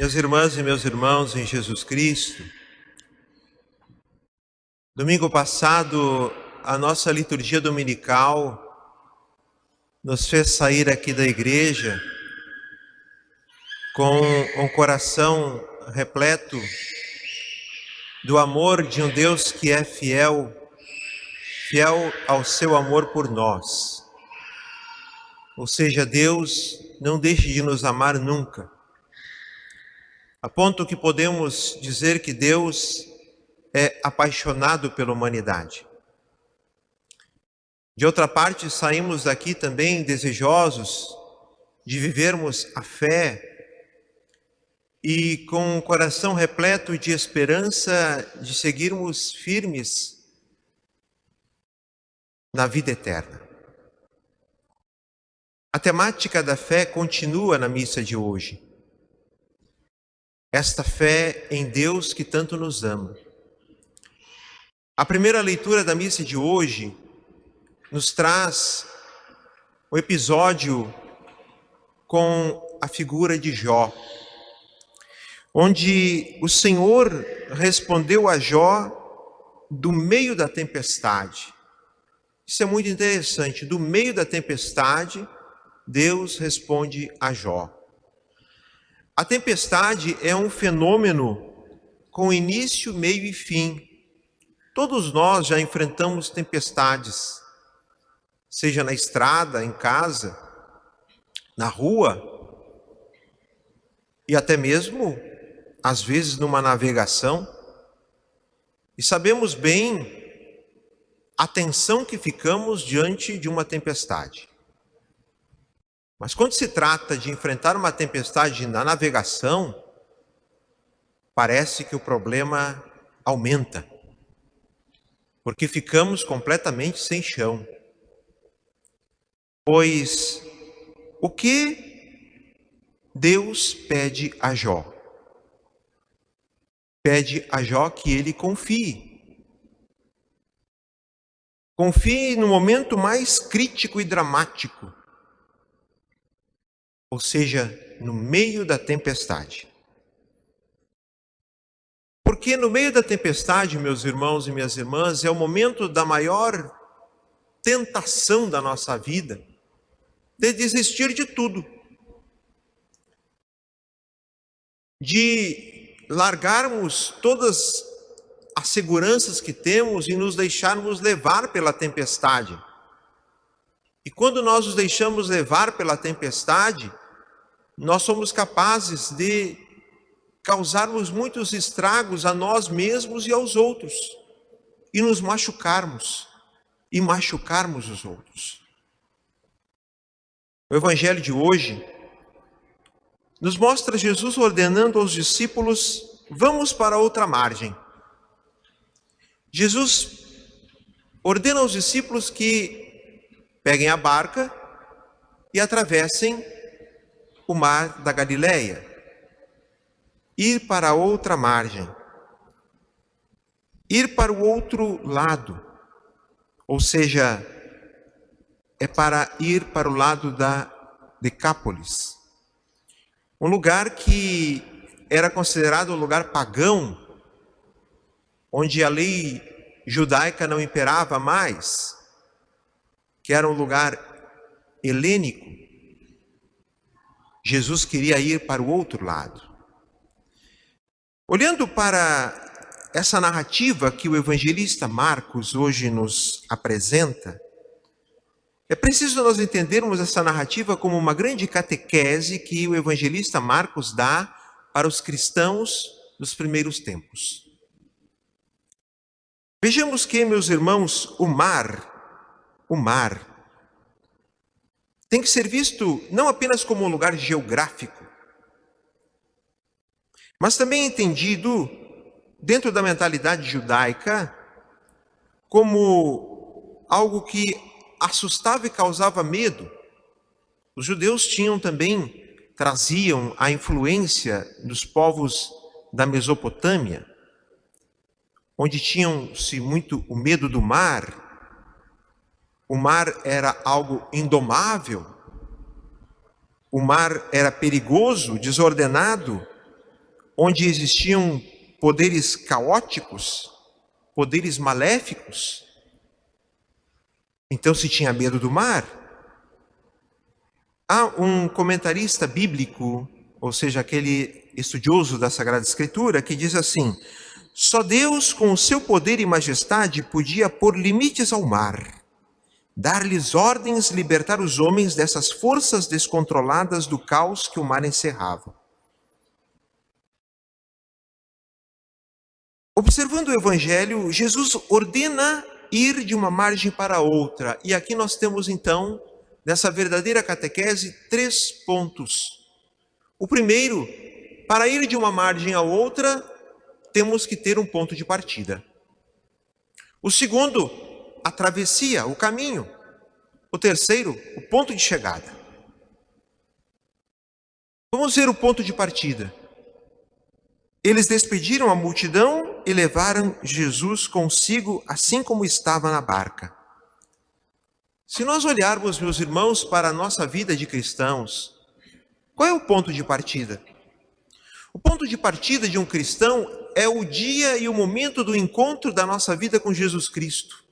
Minhas irmãs e meus irmãos em Jesus Cristo, domingo passado, a nossa liturgia dominical nos fez sair aqui da igreja com um coração repleto do amor de um Deus que é fiel ao seu amor por nós. Ou seja, Deus não deixa de nos amar nunca, a ponto que podemos dizer que Deus é apaixonado pela humanidade. De outra parte, saímos daqui também desejosos de vivermos a fé e com o coração repleto de esperança de seguirmos firmes na vida eterna. A temática da fé continua na missa de hoje. Esta fé em Deus que tanto nos ama. A primeira leitura da missa de hoje nos traz o episódio com a figura de Jó, onde o Senhor respondeu a Jó do meio da tempestade. Isso é muito interessante. Do meio da tempestade, Deus responde a Jó. A tempestade é um fenômeno com início, meio e fim. Todos nós já enfrentamos tempestades, seja na estrada, em casa, na rua, e até mesmo, às vezes, numa navegação. E sabemos bem a tensão que ficamos diante de uma tempestade. Mas quando se trata de enfrentar uma tempestade na navegação, parece que o problema aumenta, porque ficamos completamente sem chão. Pois o que Deus pede a Jó? Pede a Jó que ele confie. Confie no momento mais crítico e dramático, ou seja, no meio da tempestade. Porque no meio da tempestade, meus irmãos e minhas irmãs, é o momento da maior tentação da nossa vida, de desistir de tudo, de largarmos todas as seguranças que temos e nos deixarmos levar pela tempestade. E quando nós nos deixamos levar pela tempestade, nós somos capazes de causarmos muitos estragos a nós mesmos e aos outros, e nos machucarmos, e machucarmos os outros. O Evangelho de hoje nos mostra Jesus ordenando aos discípulos: vamos para outra margem. Jesus ordena aos discípulos que peguem a barca e atravessem o mar da Galileia, ir para outra margem, ir para o outro lado, ou seja, é para ir para o lado da Decápolis, um lugar que era considerado um lugar pagão, onde a lei judaica não imperava mais, que era um lugar helênico. Jesus queria ir para o outro lado. Olhando para essa narrativa que o evangelista Marcos hoje nos apresenta, é preciso nós entendermos essa narrativa como uma grande catequese que o evangelista Marcos dá para os cristãos dos primeiros tempos. Vejamos que, meus irmãos, o mar tem que ser visto não apenas como um lugar geográfico, mas também entendido, dentro da mentalidade judaica, como algo que assustava e causava medo. Os judeus traziam a influência dos povos da Mesopotâmia, onde tinham-se muito o medo do mar. O mar era algo indomável, o mar era perigoso, desordenado, onde existiam poderes caóticos, poderes maléficos. Então se tinha medo do mar. Há um comentarista bíblico, ou seja, aquele estudioso da Sagrada Escritura, que diz assim: só Deus, com o seu poder e majestade, podia pôr limites ao mar, dar-lhes ordens, libertar os homens dessas forças descontroladas do caos que o mar encerrava. Observando o Evangelho, Jesus ordena ir de uma margem para outra. E aqui nós temos então, nessa verdadeira catequese, 3 pontos. O primeiro, para ir de uma margem a outra, temos que ter um ponto de partida. O segundo, a travessia, o caminho. O terceiro, o ponto de chegada. Vamos ver o ponto de partida. Eles despediram a multidão e levaram Jesus consigo, assim como estava na barca. Se nós olharmos, meus irmãos, para a nossa vida de cristãos, qual é o ponto de partida? O ponto de partida de um cristão é o dia e o momento do encontro da nossa vida com Jesus Cristo.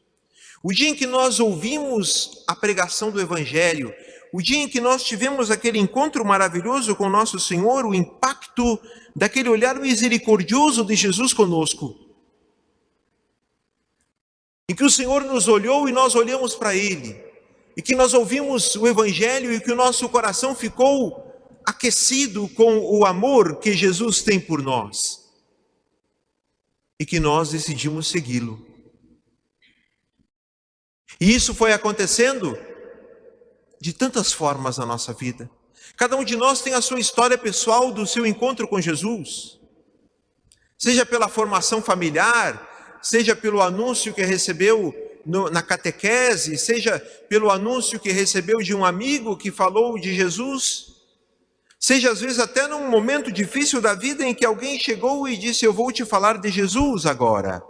O dia em que nós ouvimos a pregação do Evangelho, o dia em que nós tivemos aquele encontro maravilhoso com nosso Senhor, o impacto daquele olhar misericordioso de Jesus conosco. Em que o Senhor nos olhou e nós olhamos para Ele. E que nós ouvimos o Evangelho e que o nosso coração ficou aquecido com o amor que Jesus tem por nós. E que nós decidimos segui-lo. E isso foi acontecendo de tantas formas na nossa vida. Cada um de nós tem a sua história pessoal do seu encontro com Jesus. Seja pela formação familiar, seja pelo anúncio que recebeu na catequese, seja pelo anúncio que recebeu de um amigo que falou de Jesus, seja às vezes até num momento difícil da vida em que alguém chegou e disse: eu vou te falar de Jesus agora.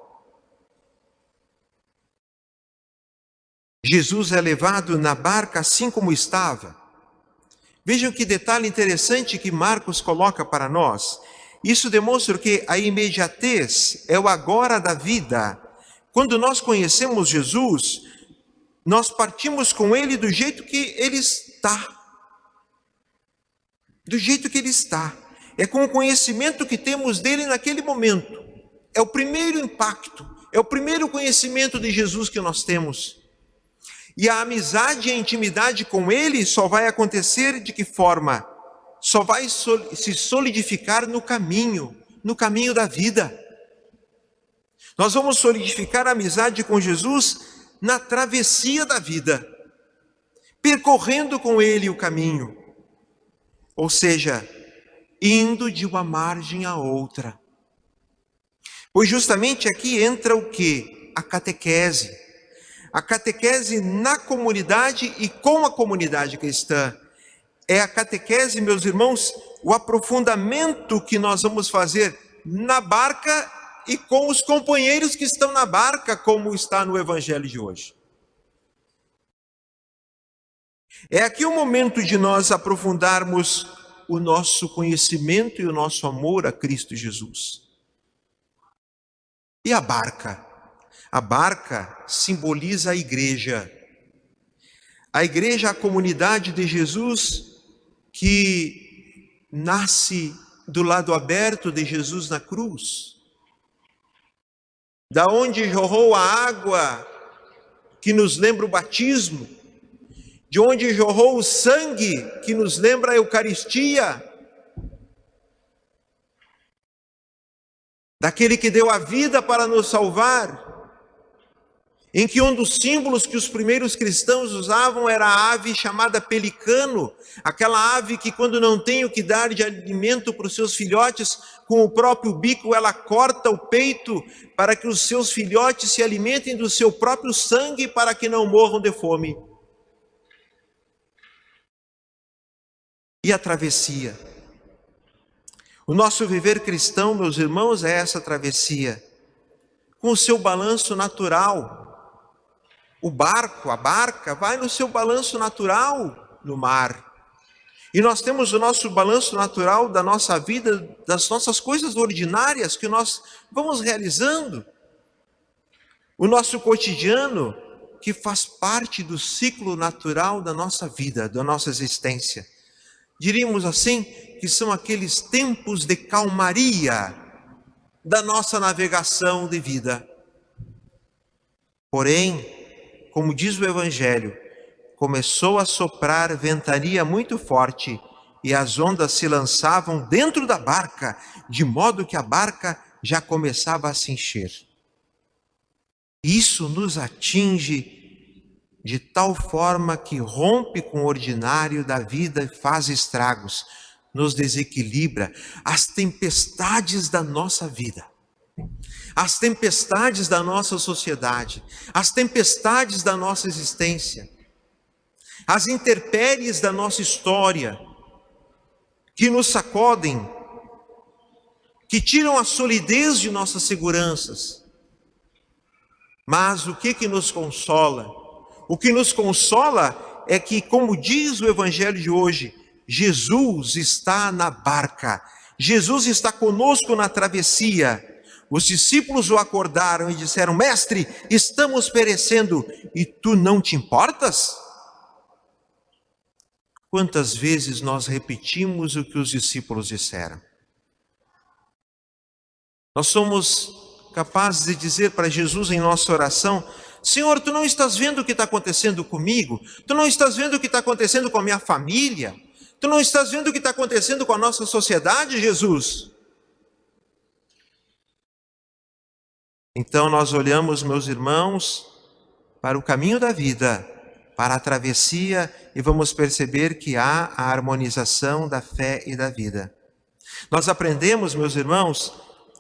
Jesus é levado na barca assim como estava. Vejam que detalhe interessante que Marcos coloca para nós. Isso demonstra que a imediatez é o agora da vida. Quando nós conhecemos Jesus, nós partimos com Ele do jeito que Ele está. Do jeito que Ele está. É com o conhecimento que temos dele naquele momento. É o primeiro impacto, é o primeiro conhecimento de Jesus que nós temos. E a amizade e a intimidade com Ele só vai acontecer de que forma? Só vai se solidificar no caminho da vida. Nós vamos solidificar a amizade com Jesus na travessia da vida, percorrendo com Ele o caminho. Ou seja, indo de uma margem a outra. Pois justamente aqui entra o quê? A catequese. A catequese na comunidade e com a comunidade cristã. É a catequese, meus irmãos, o aprofundamento que nós vamos fazer na barca e com os companheiros que estão na barca, como está no Evangelho de hoje. É aqui o momento de nós aprofundarmos o nosso conhecimento e o nosso amor a Cristo Jesus. E a barca? A barca simboliza a igreja. A igreja, a comunidade de Jesus, que nasce do lado aberto de Jesus na cruz. Da onde jorrou a água que nos lembra o batismo. De onde jorrou o sangue que nos lembra a Eucaristia. Daquele que deu a vida para nos salvar. Em que um dos símbolos que os primeiros cristãos usavam era a ave chamada pelicano, aquela ave que quando não tem o que dar de alimento para os seus filhotes, com o próprio bico ela corta o peito para que os seus filhotes se alimentem do seu próprio sangue para que não morram de fome. E a travessia? O nosso viver cristão, meus irmãos, é essa travessia, com o seu balanço natural. O barco, a barca, vai no seu balanço natural no mar. E nós temos o nosso balanço natural da nossa vida, das nossas coisas ordinárias que nós vamos realizando. O nosso cotidiano, que faz parte do ciclo natural da nossa vida, da nossa existência. Diríamos assim, que são aqueles tempos de calmaria da nossa navegação de vida. Porém, como diz o Evangelho, começou a soprar ventania muito forte e as ondas se lançavam dentro da barca, de modo que a barca já começava a se encher. Isso nos atinge de tal forma que rompe com o ordinário da vida e faz estragos, nos desequilibra. As tempestades da nossa vida, as tempestades da nossa sociedade, as tempestades da nossa existência, as intempéries da nossa história, que nos sacodem, que tiram a solidez de nossas seguranças. Mas o que nos consola? O que nos consola é que, como diz o Evangelho de hoje, Jesus está na barca, Jesus está conosco na travessia. Os discípulos o acordaram e disseram: Mestre, estamos perecendo e tu não te importas? Quantas vezes nós repetimos o que os discípulos disseram? Nós somos capazes de dizer para Jesus em nossa oração: Senhor, tu não estás vendo o que está acontecendo comigo? Tu não estás vendo o que está acontecendo com a minha família? Tu não estás vendo o que está acontecendo com a nossa sociedade, Jesus? Então nós olhamos, meus irmãos, para o caminho da vida, para a travessia, e vamos perceber que há a harmonização da fé e da vida. Nós aprendemos, meus irmãos,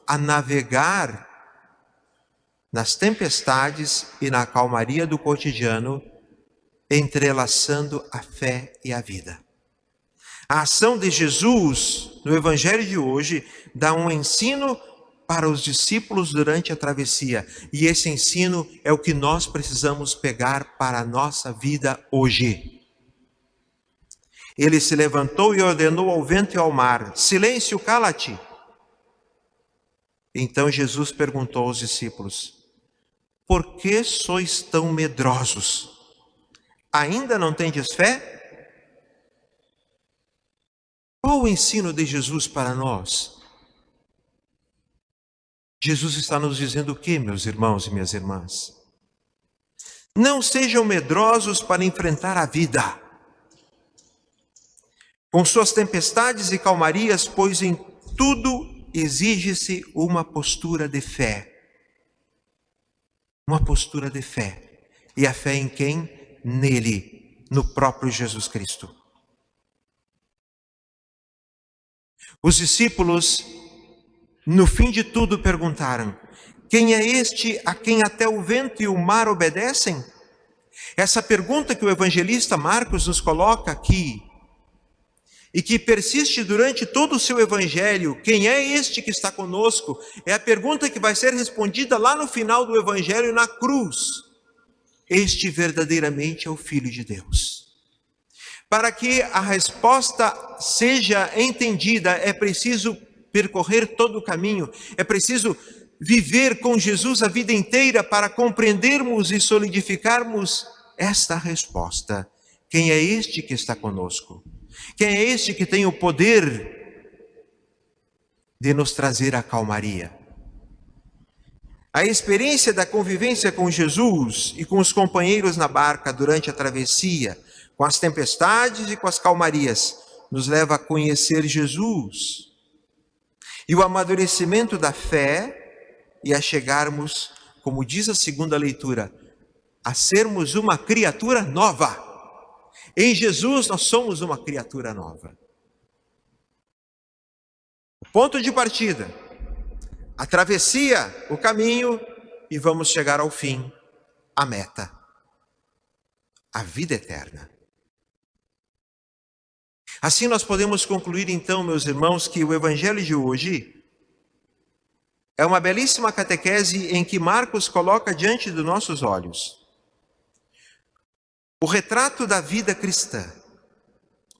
a navegar nas tempestades e na calmaria do cotidiano, entrelaçando a fé e a vida. A ação de Jesus no Evangelho de hoje dá um ensino para os discípulos durante a travessia, e esse ensino é o que nós precisamos pegar para a nossa vida hoje. Ele se levantou e ordenou ao vento e ao mar: silêncio, cala-te. Então Jesus perguntou aos discípulos: por que sois tão medrosos? Ainda não tendes fé? Qual o ensino de Jesus para nós? Jesus está nos dizendo o que, meus irmãos e minhas irmãs? Não sejam medrosos para enfrentar a vida, com suas tempestades e calmarias, pois em tudo exige-se uma postura de fé. Uma postura de fé. E a fé em quem? Nele, no próprio Jesus Cristo. Os discípulos, no fim de tudo, perguntaram: quem é este a quem até o vento e o mar obedecem? Essa pergunta que o evangelista Marcos nos coloca aqui, e que persiste durante todo o seu evangelho: quem é este que está conosco? É a pergunta que vai ser respondida lá no final do evangelho, na cruz. Este verdadeiramente é o Filho de Deus. Para que a resposta seja entendida, é preciso percorrer todo o caminho, é preciso viver com Jesus a vida inteira para compreendermos e solidificarmos esta resposta: quem é este que está conosco? Quem é este que tem o poder de nos trazer a calmaria? A experiência da convivência com Jesus e com os companheiros na barca durante a travessia, com as tempestades e com as calmarias, nos leva a conhecer Jesus. E o amadurecimento da fé e a chegarmos, como diz a segunda leitura, a sermos uma criatura nova. Em Jesus nós somos uma criatura nova. O ponto de partida, a travessia, o caminho, e vamos chegar ao fim, a meta, a vida eterna. Assim nós podemos concluir então, meus irmãos, que o Evangelho de hoje é uma belíssima catequese em que Marcos coloca diante dos nossos olhos o retrato da vida cristã,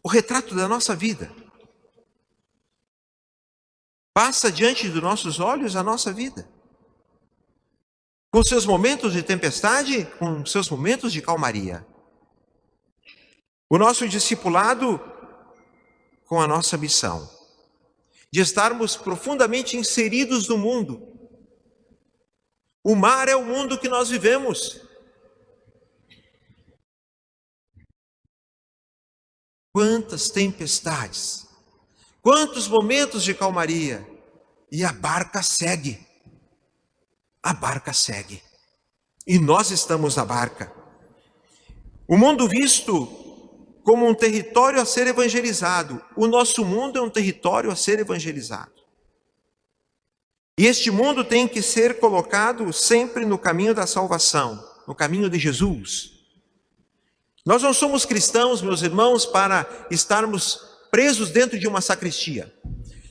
o o retrato da nossa vida. Passa diante dos nossos olhos a nossa vida. Com seus momentos de tempestade, com seus momentos de calmaria. O nosso discipulado com a nossa missão de estarmos profundamente inseridos no mundo. O mar é o mundo que nós vivemos. Quantas tempestades, quantos momentos de calmaria, e a barca segue. A barca segue. E nós estamos na barca. O mundo visto como um território a ser evangelizado. O nosso mundo é um território a ser evangelizado. E este mundo tem que ser colocado sempre no caminho da salvação, no caminho de Jesus. Nós não somos cristãos, meus irmãos, para estarmos presos dentro de uma sacristia.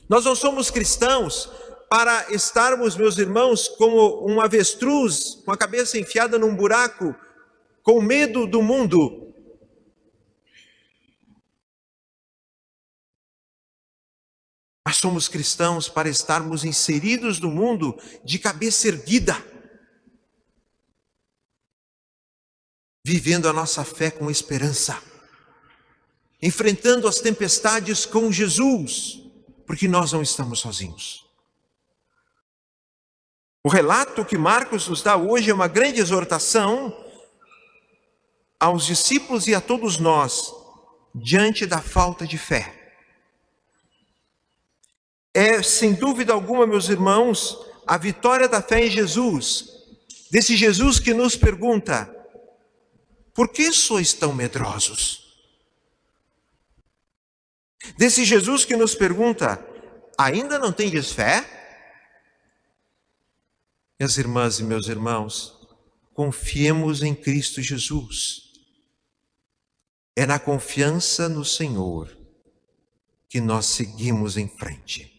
Nós não somos cristãos para estarmos, meus irmãos, como um avestruz com a cabeça enfiada num buraco, com medo do mundo. Mas somos cristãos para estarmos inseridos no mundo de cabeça erguida, vivendo a nossa fé com esperança, enfrentando as tempestades com Jesus, porque nós não estamos sozinhos. O relato que Marcos nos dá hoje é uma grande exortação aos discípulos e a todos nós, diante da falta de fé. É, sem dúvida alguma, meus irmãos, a vitória da fé em Jesus, desse Jesus que nos pergunta: por que sois tão medrosos? Desse Jesus que nos pergunta: ainda não tendes fé? Minhas irmãs e meus irmãos, confiemos em Cristo Jesus. É na confiança no Senhor que nós seguimos em frente.